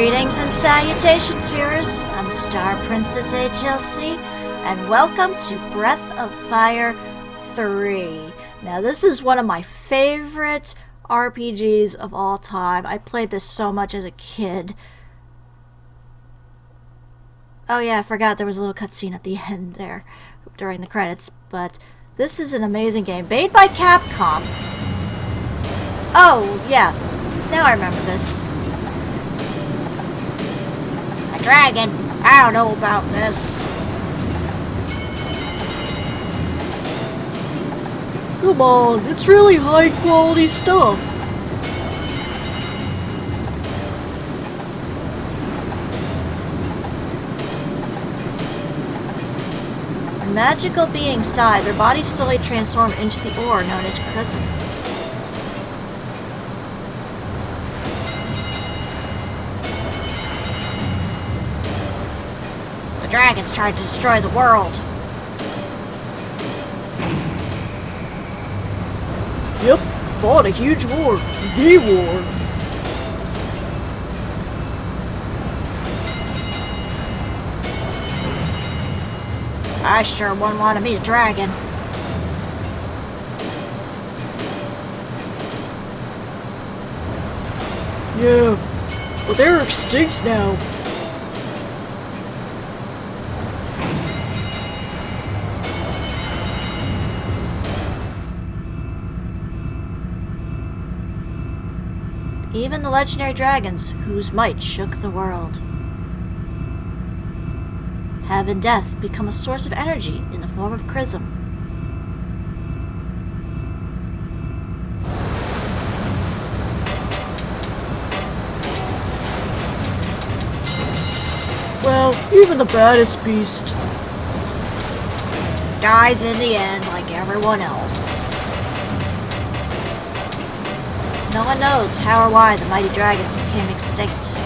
Greetings and salutations, viewers. I'm StarPrincessHLC, and welcome to Breath of Fire 3. Now, this is one of my favorite RPGs of all time. I played this so much as a kid. Oh yeah, I forgot there was a little cutscene at the end there during the credits, but this is an amazing game made by Capcom. Oh, yeah, now I remember this. A dragon? I don't know about this. Come on, it's really high quality stuff. When magical beings die, their bodies slowly transform into the ore known as Chrism. The dragons tried to destroy the world. Yep, fought a huge war. The war. I sure wouldn't want to meet a dragon. Yeah, but they're extinct now. Even the legendary dragons, whose might shook the world, have in death become a source of energy in the form of Chrism. Well, even the baddest beast Dies in the end like everyone else. No one knows how or why the mighty dragons became extinct.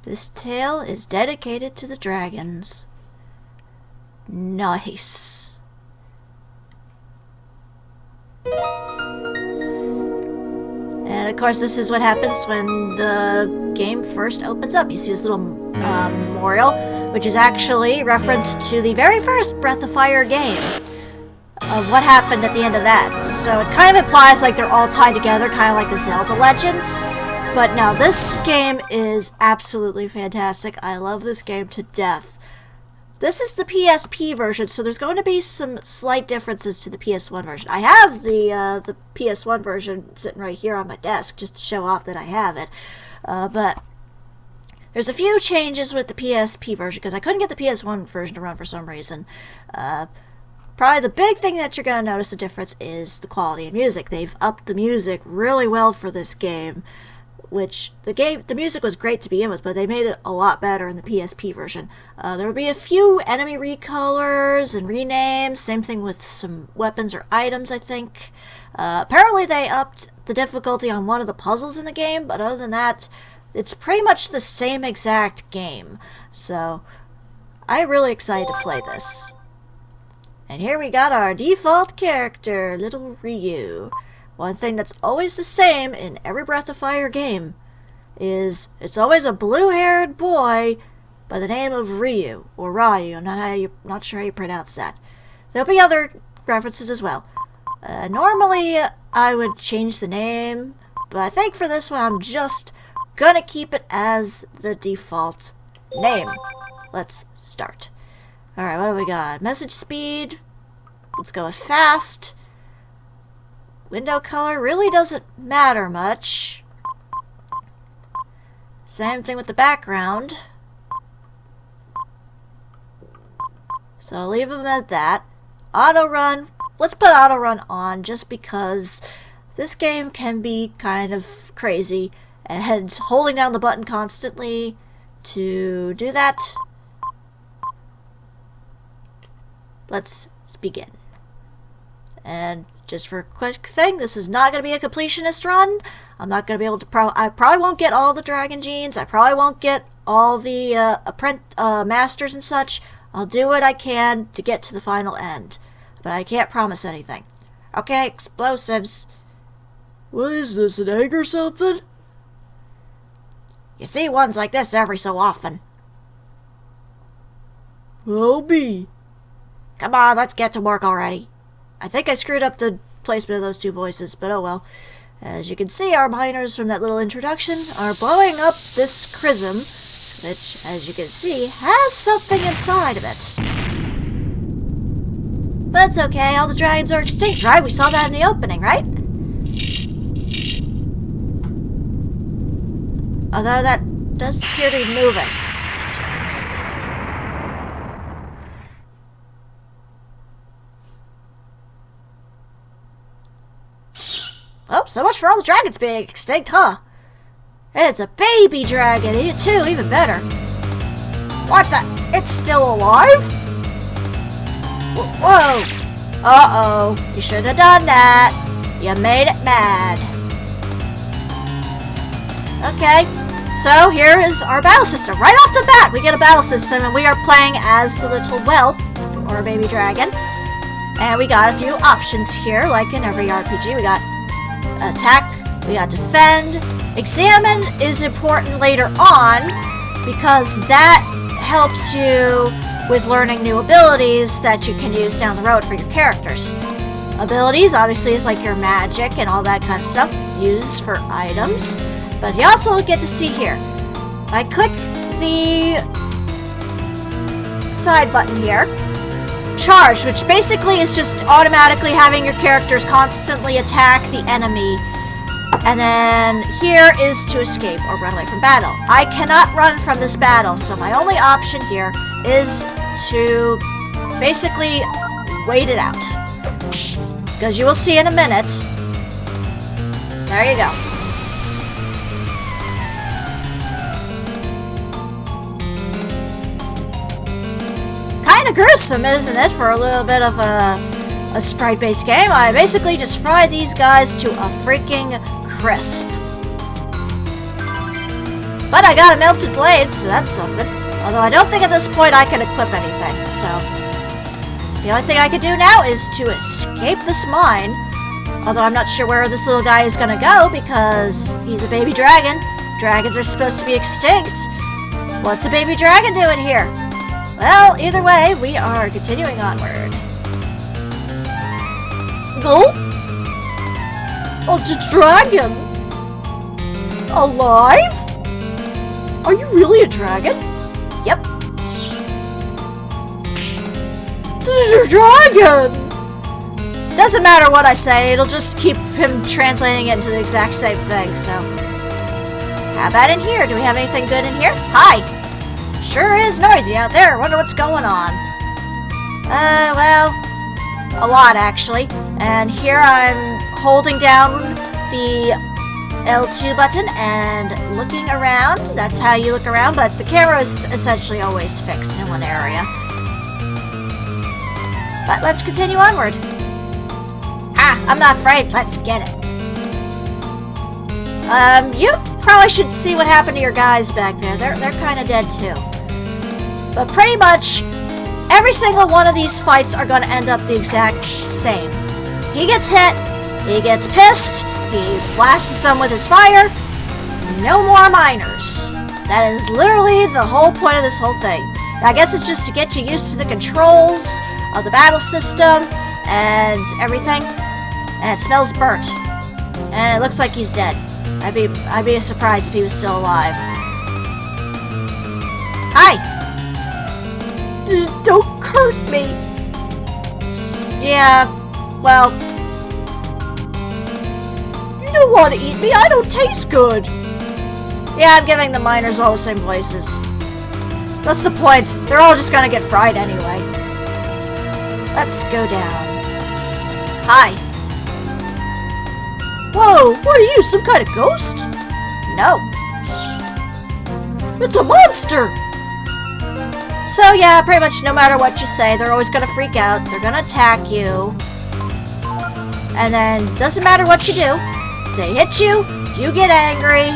This tale is dedicated to the dragons. Nice. And of course, this is what happens when the game first opens up. You see this little memorial, which is actually reference to the very first Breath of Fire game, of what happened at the end of that. So it kind of implies like they're all tied together, kind of like the Zelda Legends. But no, this game is absolutely fantastic. I love this game to death. This is the PSP version, so there's going to be some slight differences to the PS1 version. I have the PS1 version sitting right here on my desk just to show off that I have it. But there's a few changes with the PSP version because I couldn't get the PS1 version to run for some reason. Probably the big thing that you're going to notice the difference is the quality of music. They've upped the music really well for this game. Which, the music was great to begin with, but they made it a lot better in the PSP version. There will be a few enemy recolors and renames, same thing with some weapons or items, I think. Apparently they upped the difficulty on one of the puzzles in the game, but other than that, it's pretty much the same exact game. So, I'm really excited to play this. And here we got our default character, little Ryu. One thing that's always the same in every Breath of Fire game is it's always a blue-haired boy by the name of Ryu, or Ryu. I'm not sure how you pronounce that. There'll be other references as well. Normally, I would change the name, but I think for this one, I'm just gonna keep it as the default name. Let's start. Alright, what do we got? Message speed. Let's go with fast. Window color really doesn't matter much. Same thing with the background. So I'll leave them at that. Auto run. Let's put auto run on just because this game can be kind of crazy, and holding down the button constantly to do that. Let's begin. And just for a quick thing, this is not going to be a completionist run. I'm not going to be able to I probably won't get all the dragon genes. I probably won't get all the masters and such. I'll do what I can to get to the final end, but I can't promise anything. Okay, explosives. What is this, an egg or something? You see ones like this every so often. I'll be. Come on, let's get to work already. I think I screwed up the placement of those two voices, but oh well. As you can see, our miners from that little introduction are blowing up this chrism, which, as you can see, has something inside of it. But it's okay, all the dragons are extinct, right? We saw that in the opening, right? Although that does appear to be moving. Oh, so much for all the dragons being extinct, huh? It's a baby dragon, too, even better. What the? It's still alive? Whoa! Uh-oh, you shouldn't have done that. You made it mad. Okay, so here is our battle system. Right off the bat, we get a battle system, and we are playing as the little whelp, or baby dragon. And we got a few options here, like in every RPG. We got attack, we got defend. Examine is important later on because that helps you with learning new abilities that you can use down the road for your characters. Abilities obviously is like your magic and all that kind of stuff used for items, but you also get to see here. I click the side button here. Charge, which basically is just automatically having your characters constantly attack the enemy. And then here is to escape or run away from battle. I cannot run from this battle, so my only option here is to basically wait it out. Because you will see in a minute. There you go. Kind of gruesome, isn't it, for a little bit of a sprite-based game? I basically just fried these guys to a freaking crisp. But I got a melted blade, so that's something. Although I don't think at this point I can equip anything, so the only thing I can do now is to escape this mine. Although I'm not sure where this little guy is gonna go because he's a baby dragon. Dragons are supposed to be extinct. What's a baby dragon doing here? Well, either way, we are continuing onward. Oh? Oh, the dragon! Alive? Are you really a dragon? Yep. The dragon! Doesn't matter what I say, it'll just keep him translating it into the exact same thing, so. How about in here? Do we have anything good in here? Hi! Sure is noisy out there. Wonder what's going on. Well, a lot actually. And here I'm holding down the L2 button and looking around. That's how you look around, but the camera is essentially always fixed in one area. But let's continue onward. I'm not afraid. Let's get it. You probably should see what happened to your guys back there. They're kind of dead too. But pretty much every single one of these fights are going to end up the exact same. He gets hit, he gets pissed, he blasts them with his fire. No more miners. That is literally the whole point of this whole thing. I guess it's just to get you used to the controls of the battle system and everything. And it smells burnt. And it looks like he's dead. I'd be surprised if he was still alive. Hi! Don't hurt me! Yeah, well... You don't want to eat me, I don't taste good! Yeah, I'm giving the miners all the same voices. What's the point? They're all just gonna get fried anyway. Let's go down. Hi. Whoa, what are you, some kind of ghost? No. It's a monster! So yeah, pretty much no matter what you say, they're always gonna freak out. They're gonna attack you. And then, doesn't matter what you do. They hit you, you get angry,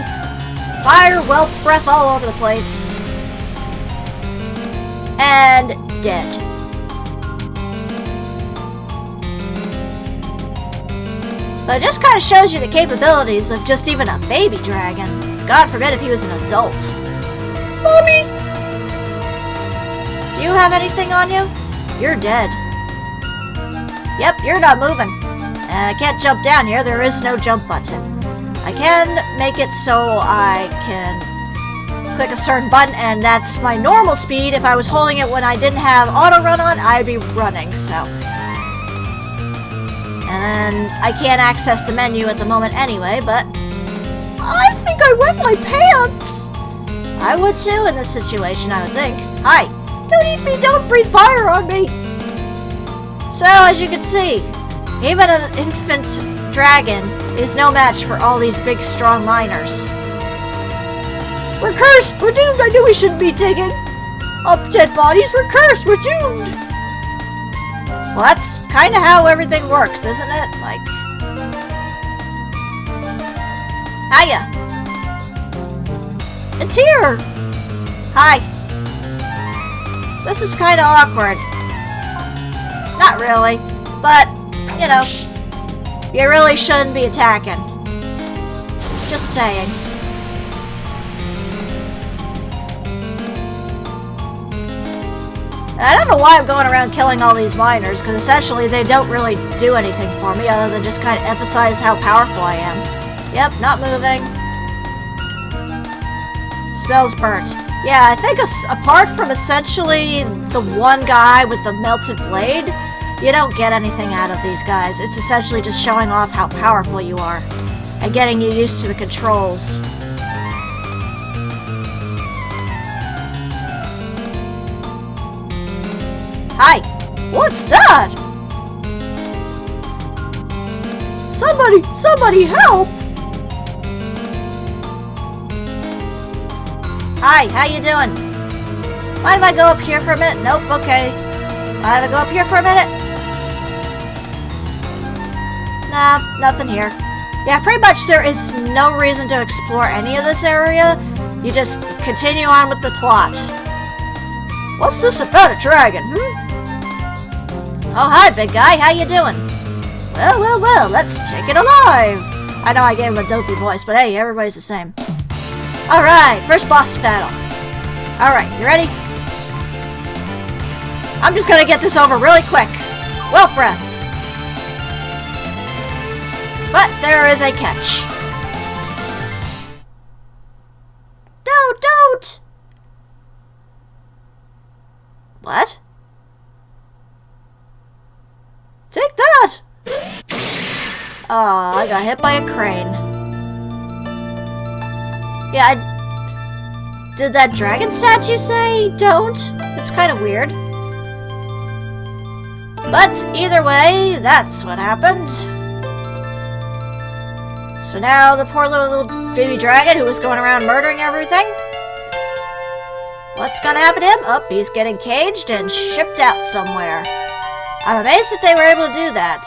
fire, whelp, breath all over the place. And dead. But it just kind of shows you the capabilities of just even a baby dragon. God forbid if he was an adult. Mommy! Do you have anything on you? You're dead. Yep, you're not moving. And I can't jump down here, there is no jump button. I can make it so I can click a certain button, and that's my normal speed. If I was holding it when I didn't have auto run on, I'd be running, so. And I can't access the menu at the moment anyway, but I think I wet my pants! I would too in this situation, I would think. Hi. Don't eat me, don't breathe fire on me! So, as you can see, even an infant dragon is no match for all these big, strong miners. We're cursed! We're doomed! I knew we shouldn't be digging! Up dead bodies, we're cursed! We're doomed! Well, that's kind of how everything works, isn't it? Like... Hiya! It's here! Hi. This is kind of awkward. Not really, but, you know, you really shouldn't be attacking. Just saying. And I don't know why I'm going around killing all these miners, because essentially they don't really do anything for me other than just kind of emphasize how powerful I am. Yep, not moving. Smells burnt. Yeah, I think apart from essentially the one guy with the melted blade, you don't get anything out of these guys. It's essentially just showing off how powerful you are and getting you used to the controls. Hi! What's that? Somebody help! Hi, how you doing? Mind if I go up here for a minute? Nope, okay. Mind if I go up here for a minute? Nah, nothing here. Yeah, pretty much there is no reason to explore any of this area. You just continue on with the plot. What's this about a dragon, Oh, hi, big guy. How you doing? Well, let's take it alive. I know I gave him a dopey voice, but hey, everybody's the same. Alright, first boss battle. Alright, you ready? I'm just gonna get this over really quick. Well, breath. But there is a catch. No, don't! What? Take that! Oh, I got hit by a crane. Yeah, did that dragon statue say don't? It's kind of weird. But either way, that's what happened. So now the poor little baby dragon who was going around murdering everything. What's gonna happen to him? Oh, he's getting caged and shipped out somewhere. I'm amazed that they were able to do that.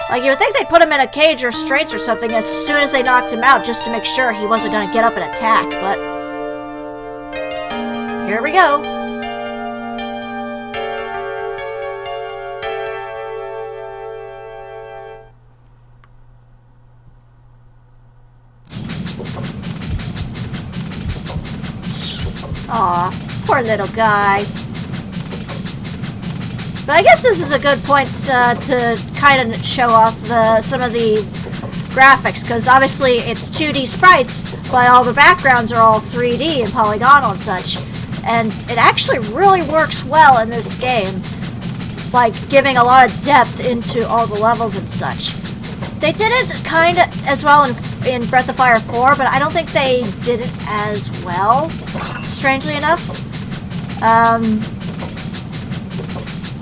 Like, you would think they'd put him in a cage or restraints or something as soon as they knocked him out just to make sure he wasn't gonna get up and attack, but... here we go. Aw, poor little guy. But I guess this is a good point to kind of show off some of the graphics, because obviously it's 2D sprites, but all the backgrounds are all 3D and polygonal and such. And it actually really works well in this game, like giving a lot of depth into all the levels and such. They did it kind of as well in Breath of Fire 4, but I don't think they did it as well, strangely enough.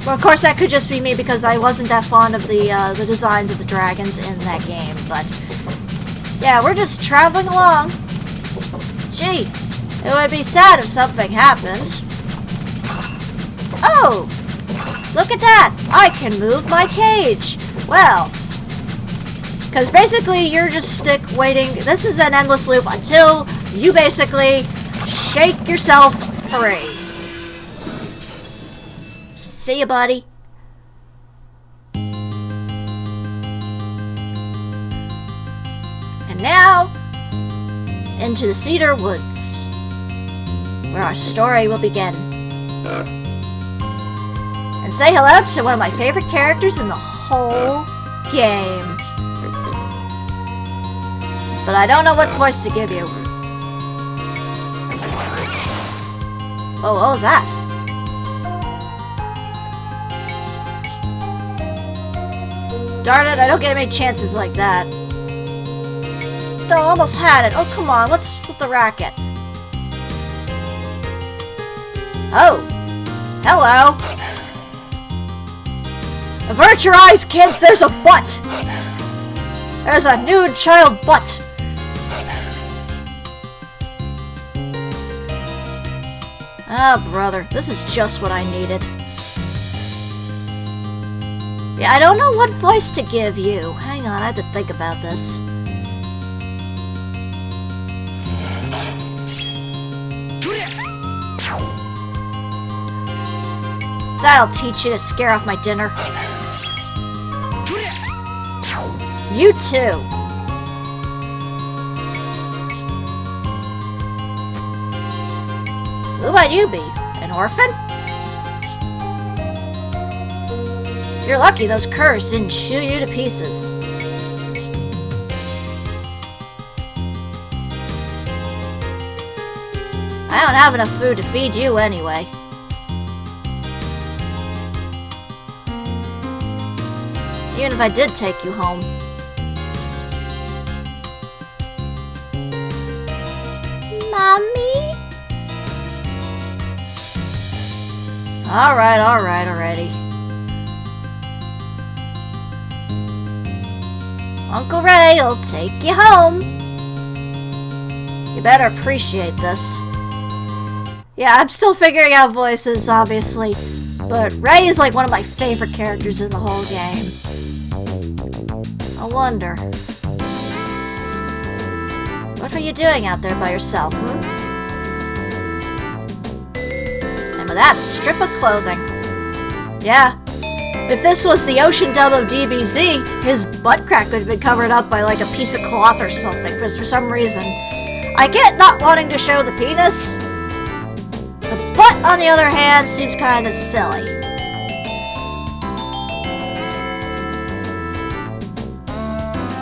Well, of course, that could just be me because I wasn't that fond of the designs of the dragons in that game, but... Yeah, we're just traveling along. Gee, it would be sad if something happened. Oh! Look at that! I can move my cage! Well... Because basically, you're just waiting... This is an endless loop until you basically shake yourself free. See ya, buddy. And now, into the Cedar Woods, where our story will begin. And say hello to one of my favorite characters in the whole game. But I don't know what voice to give you. Oh, what was that? Darn it, I don't get many chances like that. No, almost had it. Oh, come on, what's with the racket? Oh, hello. Avert your eyes, kids, there's a butt. There's a nude child butt. Ah, brother, this is just what I needed. Yeah, I don't know what voice to give you. Hang on, I have to think about this. That'll teach you to scare off my dinner. You too. Who might you be? An orphan? You're lucky those curs didn't chew you to pieces. I don't have enough food to feed you anyway. Even if I did take you home. Mommy? Alright, already. Uncle Ray will take you home. You better appreciate this. Yeah, I'm still figuring out voices, obviously. But Ray is like one of my favorite characters in the whole game. I wonder. What are you doing out there by yourself, hmm? And with that, a strip of clothing. Yeah. If this was the ocean dub of DBZ, his butt crack would have been covered up by like a piece of cloth or something, because for some reason. I get not wanting to show the penis. The butt, on the other hand, seems kind of silly.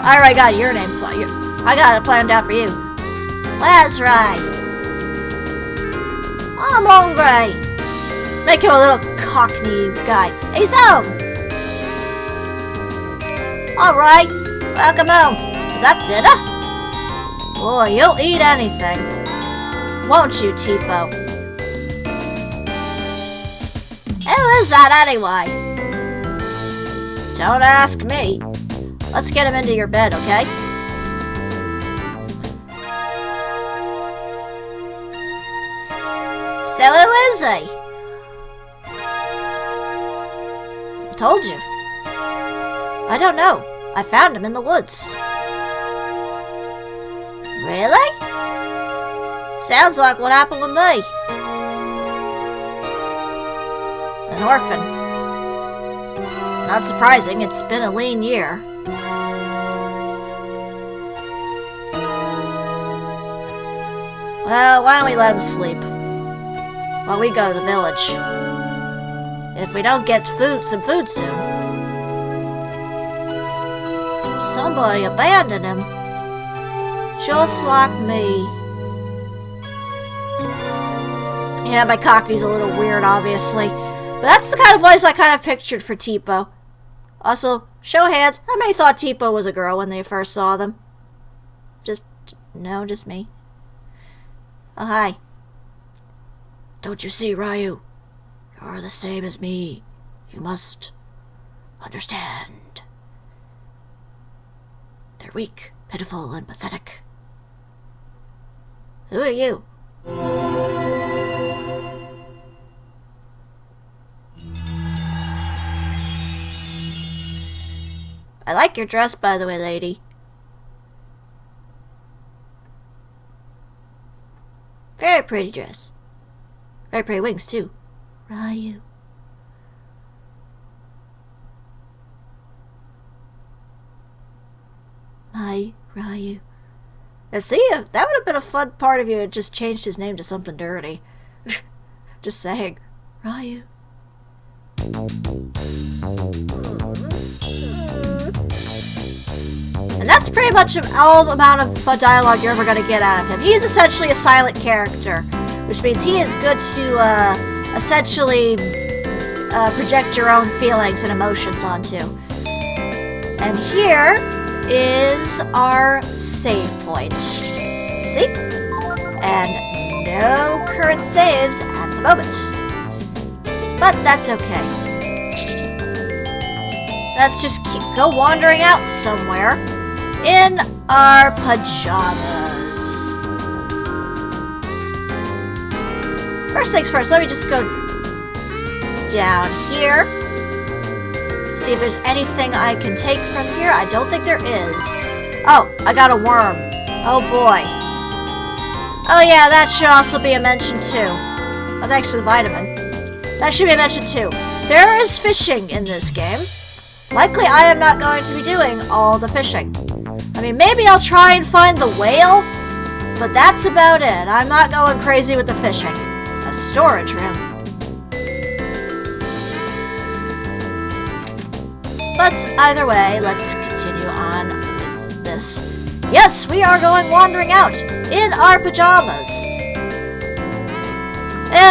I already got your name planned. I got it planned out for you. That's right. I'm hungry. Make him a little cockney guy. He's home. Alright. Welcome home. Is that dinner? Boy, you'll eat anything. Won't you, Tipo? Who is that anyway? Don't ask me. Let's get him into your bed, okay? So who is he? I told you. I don't know. I found him in the woods. Really? Sounds like what happened with me. An orphan. Not surprising, it's been a lean year. Well, why don't we let him sleep while we go to the village? If we don't get some food soon. Somebody abandoned him. Just like me. Yeah, my cockney's a little weird, obviously. But that's the kind of voice I kind of pictured for Tipo. Also, show of hands, how many thought Tipo was a girl when they first saw them? Just me. Oh, hi. Don't you see, Ryu? You're the same as me. You must understand. They're weak, pitiful, and pathetic. Who are you? I like your dress, by the way, lady. Very pretty dress. Very pretty wings, too. Ryu. My Ryu. Now see, if that would have been a fun part of you had just changed his name to something dirty. Just saying. Ryu. And that's pretty much all the amount of dialogue you're ever going to get out of him. He's essentially a silent character, which means he is good to essentially project your own feelings and emotions onto. And here is our save point. See? And no current saves at the moment. But that's okay. Let's just go wandering out somewhere in our pajamas. First things first, let me just go down here. See if there's anything I can take from here. I don't think there is. Oh, I got a worm. Oh boy. Oh yeah, that should also be a mention too. Oh, thanks for the vitamin. That should be a mention too. There is fishing in this game. Likely I am not going to be doing all the fishing. I mean, maybe I'll try and find the whale, but that's about it. I'm not going crazy with the fishing. A storage room. But either way, let's continue on with this. Yes, we are going wandering out in our pajamas.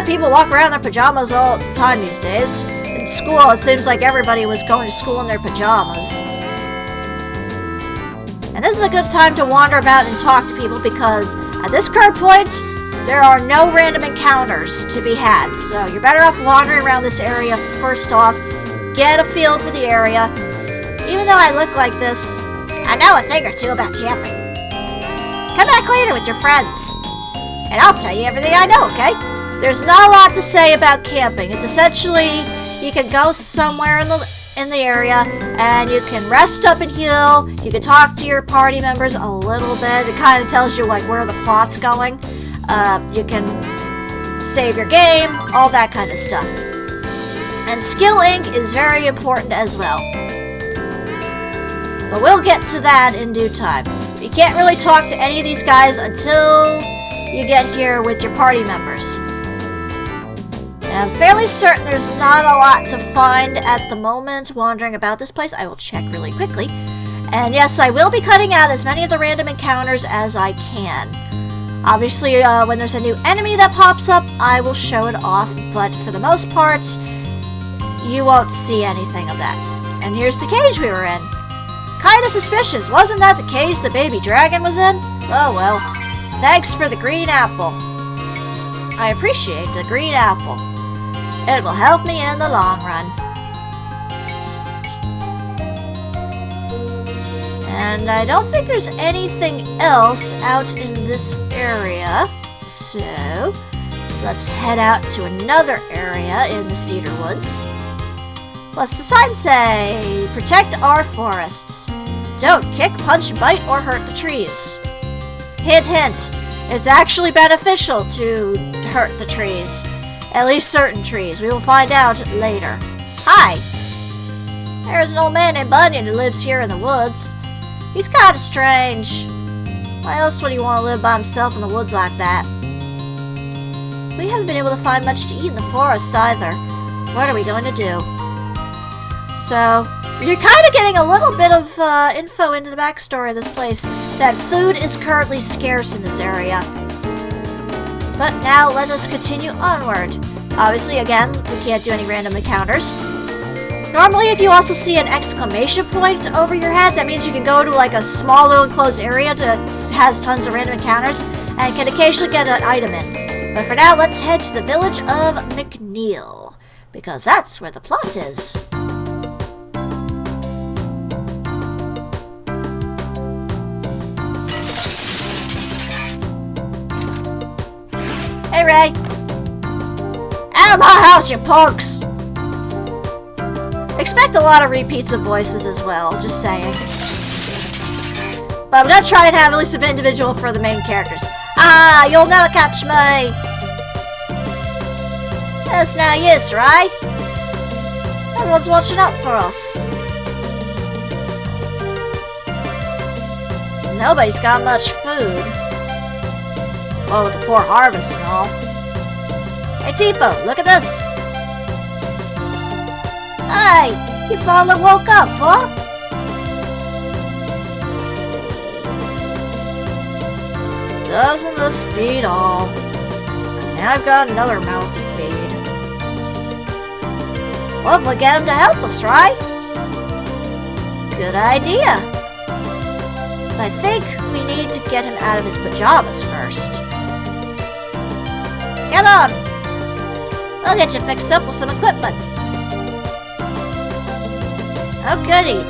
People walk around in their pajamas all the time these days. In school, it seems like everybody was going to school in their pajamas. And this is a good time to wander about and talk to people because at this current point, there are no random encounters to be had. So you're better off wandering around this area first off. Get a feel for the area. Even though I look like this, I know a thing or two about camping. Come back later with your friends, and I'll tell you everything I know, okay? There's not a lot to say about camping. It's essentially, you can go somewhere in the area, and you can rest up and heal. You can talk to your party members a little bit. It kind of tells you like where the plot's going. You can save your game, all that kind of stuff. And skill ink is very important as well. But we'll get to that in due time. You can't really talk to any of these guys until you get here with your party members. And I'm fairly certain there's not a lot to find at the moment wandering about this place. I will check really quickly. And yes, I will be cutting out as many of the random encounters as I can. Obviously, when there's a new enemy that pops up, I will show it off. But for the most part, you won't see anything of that. And here's the cage we were in. Kinda suspicious. Wasn't that the cage the baby dragon was in? Oh well. Thanks for the green apple. I appreciate the green apple. It will help me in the long run. And I don't think there's anything else out in this area. So, let's head out to another area in the Cedar Woods. What's the sign say? Protect our forests. Don't kick, punch, bite, or hurt the trees. Hint, hint. It's actually beneficial to hurt the trees. At least certain trees. We will find out later. Hi. There's an old man named Bunyan who lives here in the woods. He's kind of strange. Why else would he want to live by himself in the woods like that? We haven't been able to find much to eat in the forest either. What are we going to do? So, you're kind of getting a little bit of info into the backstory of this place, that food is currently scarce in this area. But now, let us continue onward. Obviously, again, we can't do any random encounters. Normally, if you also see an exclamation point over your head, that means you can go to like a small little enclosed area that has tons of random encounters, and can occasionally get an item in. But for now, let's head to the village of McNeil. because that's where the plot is. Hey, Ray! Out of my house, you punks! Expect a lot of repeats of voices as well, just saying. But I'm gonna try and have at least an individual for the main characters. Ah, you'll never catch me! That's no use, right? Everyone's watching up for us. Nobody's got much food. Well, with the poor harvest and all. Hey, Tipo, look at this! Hey, you finally woke up, huh? Doesn't this beat all? Now I've got another mouth to feed. Well, if we get him to help us, right? Good idea. I think we need to get him out of his pajamas first. Come on! We'll get you fixed up with some equipment. Oh goody.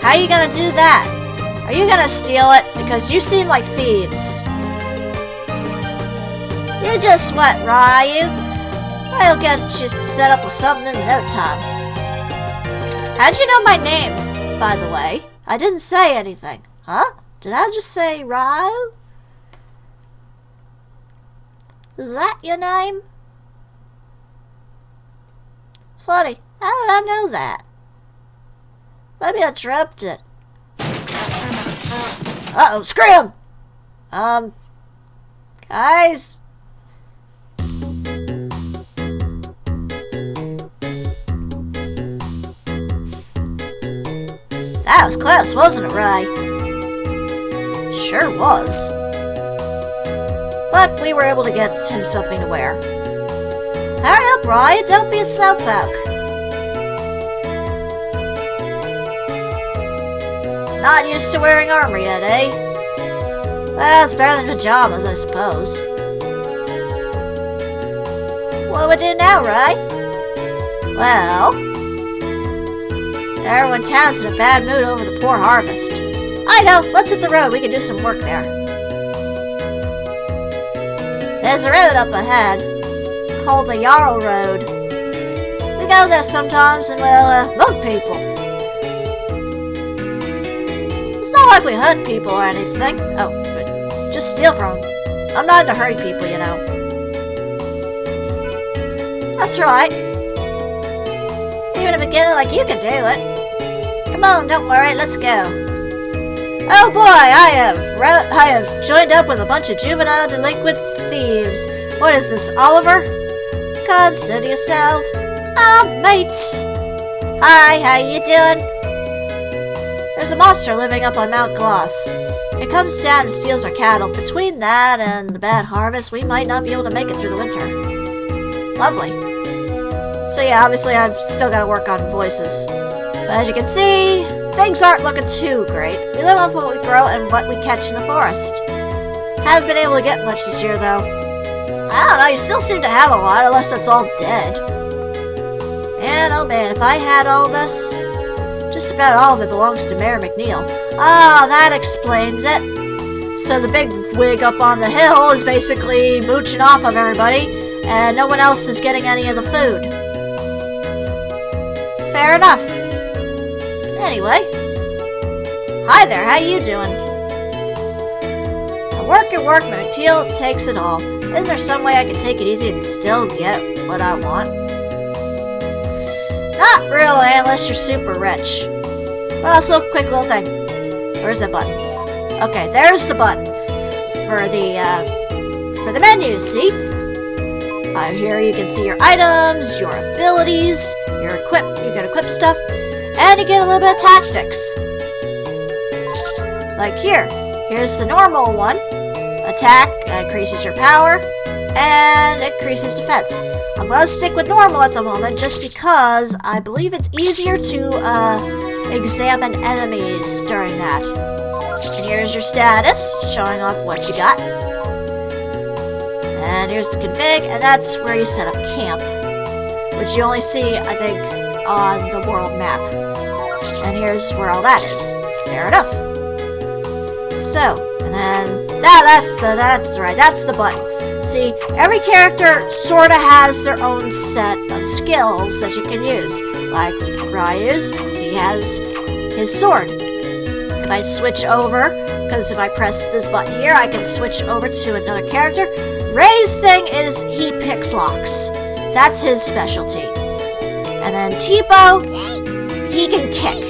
How are you gonna do that? Are you gonna steal it? Because you seem like thieves. You just what, Ryu? I'll get you set up with something in no time. How'd you know my name, by the way? I didn't say anything. Huh? Did I just say Ryu? Is that your name? Funny. How did I know that? Maybe I dreamt it. Uh-oh, scram! Guys? That was close, wasn't it, Ray? Sure was. But we were able to get him something to wear. Hurry up, Ryan, don't be a slowpoke. Not used to wearing armor yet, eh? Well, it's better than pajamas, I suppose. What do we do now, Ray? Well, everyone in town's in a bad mood over the poor harvest. I know, let's hit the road, we can do some work there. There's a road up ahead, called the Jarl Road. We go there sometimes and we'll mug people. It's not like we hunt people or anything. Oh, but just steal from them. I'm not into hurting people, you know. That's right. Even a beginner like you can do it. Come on, don't worry, let's go. Oh boy, I have joined up with a bunch of juvenile delinquent thieves. What is this, Oliver? Consider yourself mates. Hi, how you doing? There's a monster living up on Mount Gloss. It comes down and steals our cattle. Between that and the bad harvest, we might not be able to make it through the winter. Lovely. So yeah, obviously I've still got to work on voices. But as you can see, things aren't looking too great. We live off what we grow and what we catch in the forest. Haven't been able to get much this year, though. I don't know, you still seem to have a lot, unless that's all dead. And oh man, if I had all this, just about all of it belongs to Mayor McNeil. Oh, that explains it. So the big wig up on the hill is basically mooching off of everybody, and no one else is getting any of the food. Fair enough. Anyway. Hi there, how you doing? I work and work, McNeil takes it all. Isn't there some way I can take it easy and still get what I want? Not really, unless you're super rich. But also, quick little thing. Where's that button? Okay, there's the button. For the menu, see? Here you can see your items, your abilities, you can equip stuff, and you get a little bit of tactics. Like here's the normal one. Attack increases your power, and increases defense. I'm going to stick with normal at the moment, just because I believe it's easier to examine enemies during that. And here's your status, showing off what you got. And here's the config, and that's where you set up camp. which you only see, I think, on the world map. And here's where all that is. Fair enough. So, and then that's the button. See, every character sorta has their own set of skills that you can use. Like Ryu's, he has his sword. If I switch over, because if I press this button here, I can switch over to another character. Ray's thing is he picks locks. That's his specialty. And then Tipo, he can kick.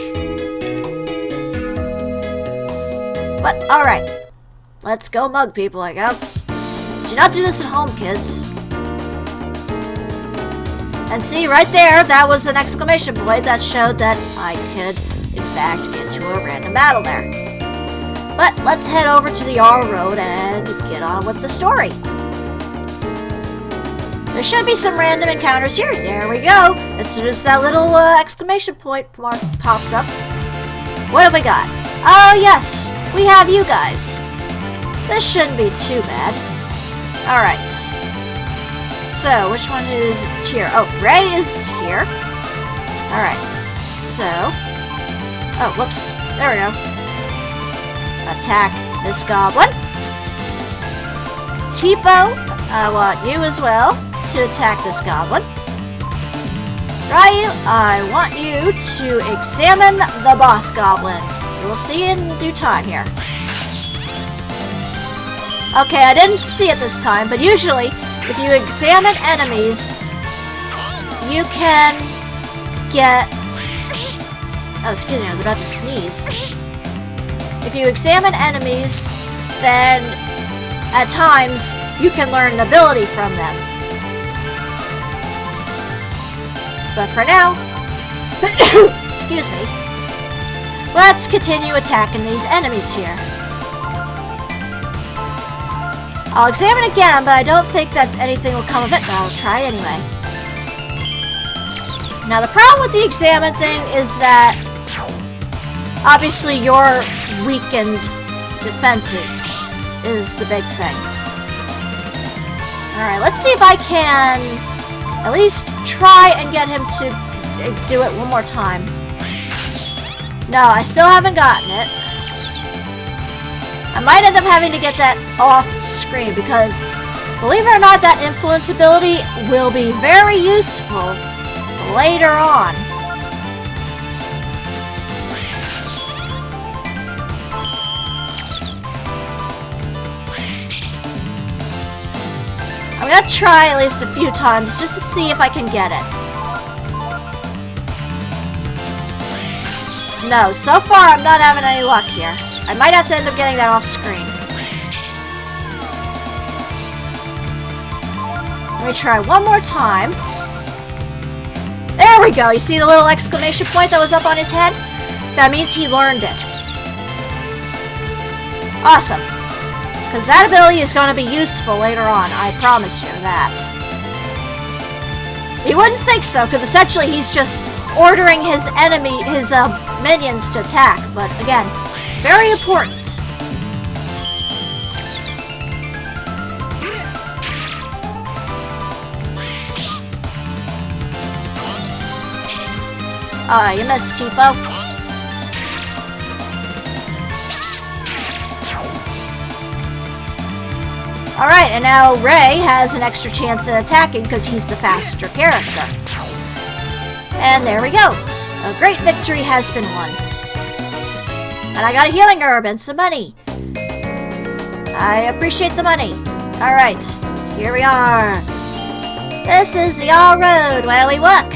But, alright. Let's go mug people, I guess. Do not do this at home, kids. And see, right there, that was an exclamation point that showed that I could, in fact, get to a random battle there. But let's head over to the R Road and get on with the story. There should be some random encounters here. There we go. As soon as that little exclamation point mark pops up. What have we got? Oh, yes. We have you guys. This shouldn't be too bad. Alright. So, which one is here? Oh, Ray is here. Alright. So. Oh, whoops. There we go. Attack this goblin. Tipo, I want you as well to attack this goblin. Ryu, I want you to examine the boss goblin. You will see in due time here. Okay, I didn't see it this time, but usually, if you examine enemies, you can get... Oh, excuse me, I was about to sneeze. If you examine enemies, then at times, you can learn an ability from them. But for now, excuse me, let's continue attacking these enemies here. I'll examine again, but I don't think that anything will come of it, but I'll try anyway. Now, the problem with the examine thing is that obviously your weakened defenses is the big thing. Alright, let's see if I can at least try and get him to do it one more time. No, I still haven't gotten it. I might end up having to get that off screen because, believe it or not, that influence ability will be very useful later on. I'm gonna try at least a few times just to see if I can get it. No, so far I'm not having any luck here. I might have to end up getting that off screen. Let me try one more time. There we go! You see the little exclamation point that was up on his head? That means he learned it. Awesome. Because that ability is going to be useful later on, I promise you that. You wouldn't think so, because essentially he's just ordering his minions to attack, but again, very important. Ah, you missed, Tipo. Alright, and now Ray has an extra chance at attacking because he's the faster character. And there we go. A great victory has been won. And I got a healing herb and some money. I appreciate the money. Alright, here we are. This is the All Road where we walk.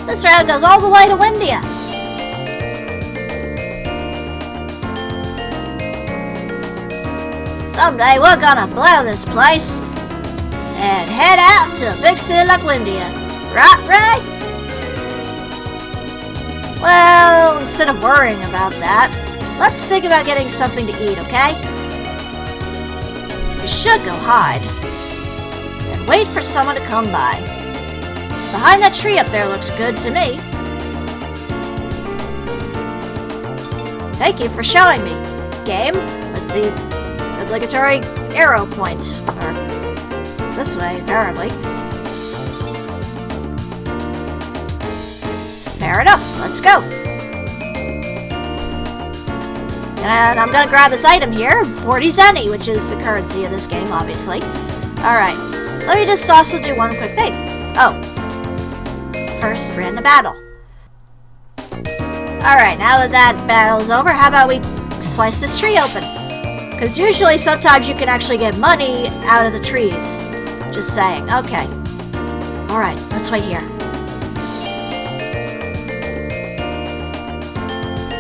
This road goes all the way to Windia. Someday we're gonna blow this place and head out to a big city like Windia. Right, Ray? Well, instead of worrying about that, let's think about getting something to eat, okay? We should go hide and wait for someone to come by. Behind that tree up there looks good to me. Thank you for showing me, game, with the obligatory arrow point, or this way, apparently. Fair enough, let's go. And I'm gonna grab this item here, 40 zenny, which is the currency of this game, obviously. Alright, let me just also do one quick thing. Oh. First, random battle. Alright, now that that battle's over, how about we slice this tree open? Because usually, sometimes you can actually get money out of the trees. Just saying. Okay. Alright, let's wait here.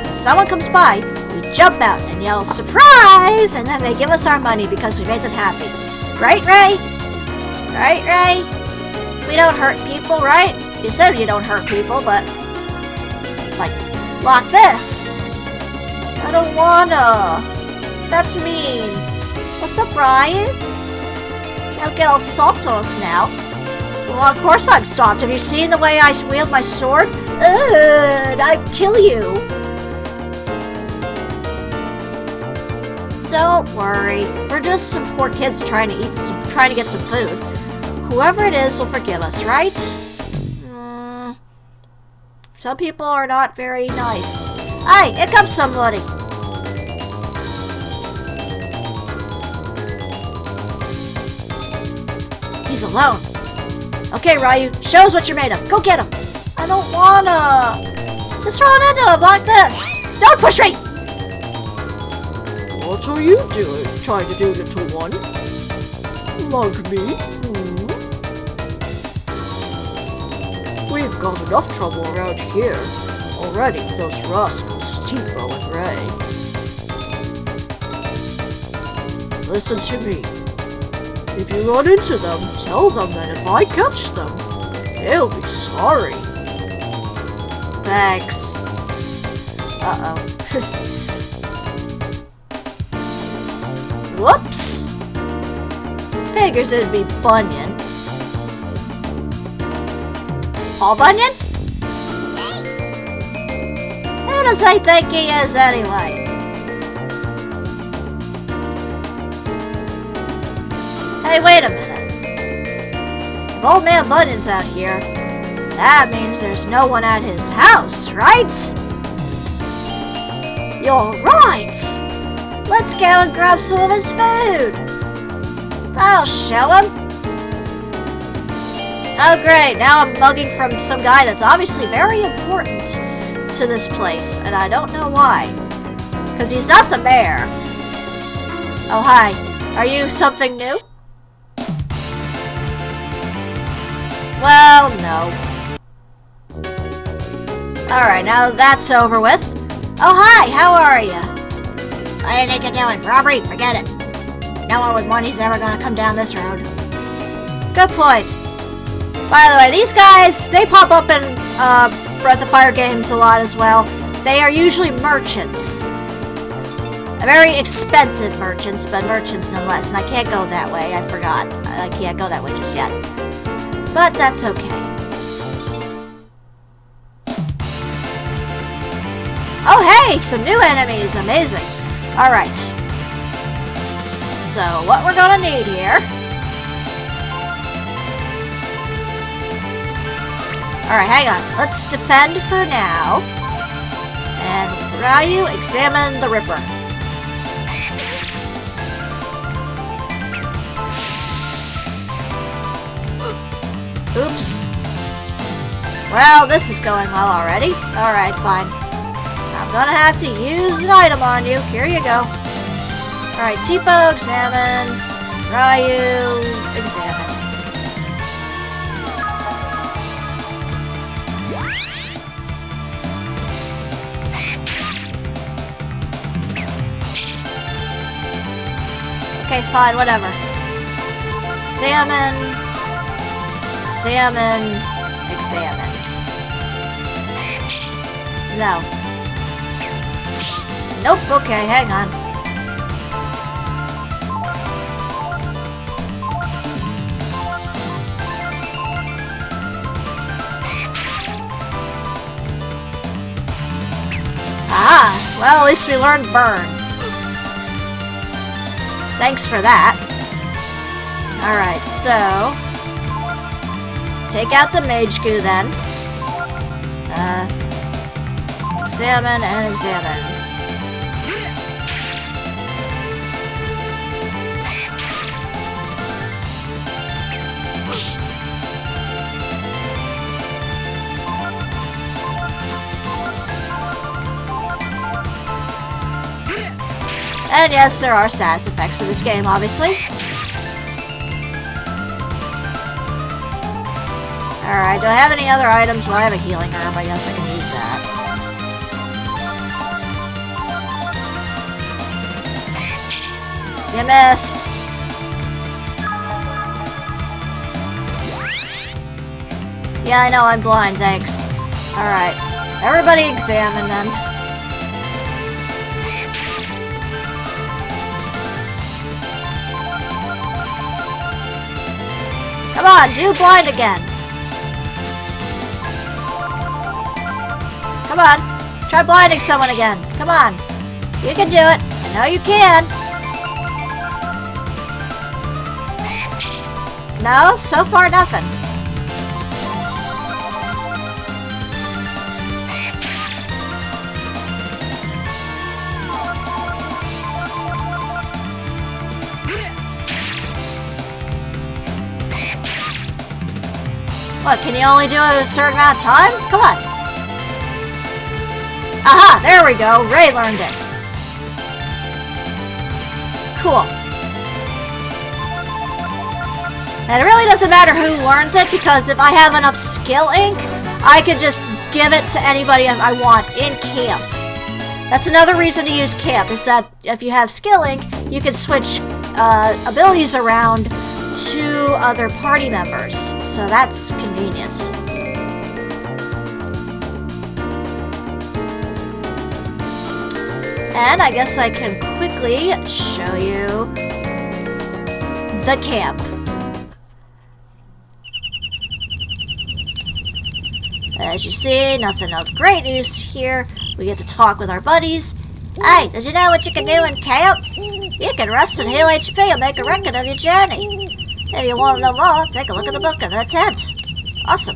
When someone comes by, we jump out and yell, "Surprise!" And then they give us our money because we made them happy. Right, Ray? Right, Ray? We don't hurt people, right? You said you don't hurt people, but... like, lock this. I don't wanna. That's mean. What's up, Ryan? Don't get all soft on us now. Well, of course I'm soft. Have you seen the way I wield my sword? Ugh, I'd kill you. Don't worry. We're just some poor kids trying to get some food. Whoever it is will forgive us, right? Some people are not very nice. Hey, here comes somebody. He's alone. Okay, Ryu, show us what you're made of. Go get him. I don't wanna. Just run into him like this. Don't push me. What are you doing? Trying to do, little one? Mug me? We've got enough trouble around here already with those rascals, Tipo and Ray. Listen to me. If you run into them, tell them that if I catch them, they'll be sorry. Thanks. Uh-oh. Whoops! Figures it'd be Bunyan. Paul Bunyan? Who does he think he is anyway? Hey, wait a minute. If Old Man Bunyan's out here, that means there's no one at his house, right? You're right! Let's go and grab some of his food! That'll show him! Oh great, now I'm mugging from some guy that's obviously very important to this place, and I don't know why. Because he's not the mayor. Oh hi, are you something new? Well, no. Alright, now that's over with. Oh hi, how are you? What do you think you're doing? Robbery? Forget it. No one with money's ever gonna come down this road. Good point. By the way, these guys, they pop up in Breath of Fire games a lot as well. They are usually merchants. Very expensive merchants, but merchants nonetheless. And I can't go that way, I forgot. I can't go that way just yet. But that's okay. Oh hey, some new enemies, amazing. Alright. So, what we're gonna need here... Alright, hang on. Let's defend for now. And Ryu, examine the Ripper. Oops. Well, this is going well already. Alright, fine. I'm gonna have to use an item on you. Here you go. Alright, Tipo, examine. Ryu, examine. Okay, fine, whatever. Examine. Examine. Examine. No. Nope, okay, hang on. Ah, well, at least we learned burn. Thanks for that. Alright, so take out the mage goo then. Examine and examine. And yes, there are status effects in this game, obviously. Alright, do I have any other items? Well, I have a healing herb. I guess I can use that. You missed! Yeah, I know, I'm blind, thanks. Alright, everybody examine then. Come on, do blind again. Come on, try blinding someone again. Come on, you can do it. I know you can. No, so far nothing. What, can you only do it a certain amount of time? Come on. Aha, there we go. Ray learned it. Cool. And it really doesn't matter who learns it, because if I have enough skill ink, I can just give it to anybody I want in camp. That's another reason to use camp, is that if you have skill ink, you can switch abilities around to other party members, so that's convenient. And I guess I can quickly show you the camp. As you see, nothing of great news here. We get to talk with our buddies. Hey, did you know what you can do in camp? You can rest and heal HP and make a record of your journey. If you want to know more, take a look at the book in the tent. Awesome.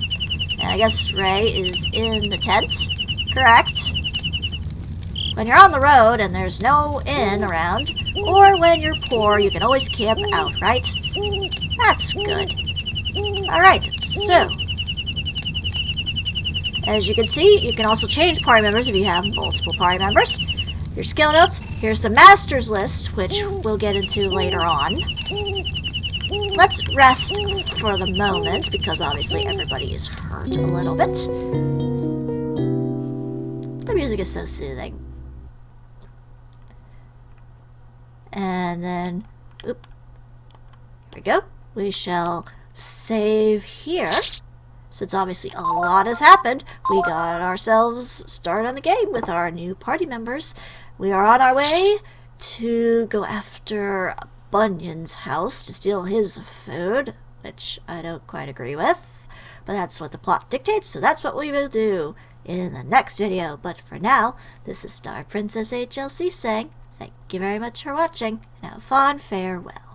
And I guess Ray is in the tent. Correct. When you're on the road and there's no inn around, or when you're poor, you can always camp out, right? That's good. Alright, so as you can see, you can also change party members if you have multiple party members. Your skill notes, here's the master's list, which we'll get into later on. Let's rest for the moment, because obviously everybody is hurt a little bit. The music is so soothing. And then, oop, here we go. We shall save here. Since obviously a lot has happened, we got ourselves started on the game with our new party members. We are on our way to go after Bunyan's house to steal his food, which I don't quite agree with, but that's what the plot dictates, so that's what we will do in the next video. But for now, this is StarPrincessHLC saying thank you very much for watching, and have fun, farewell.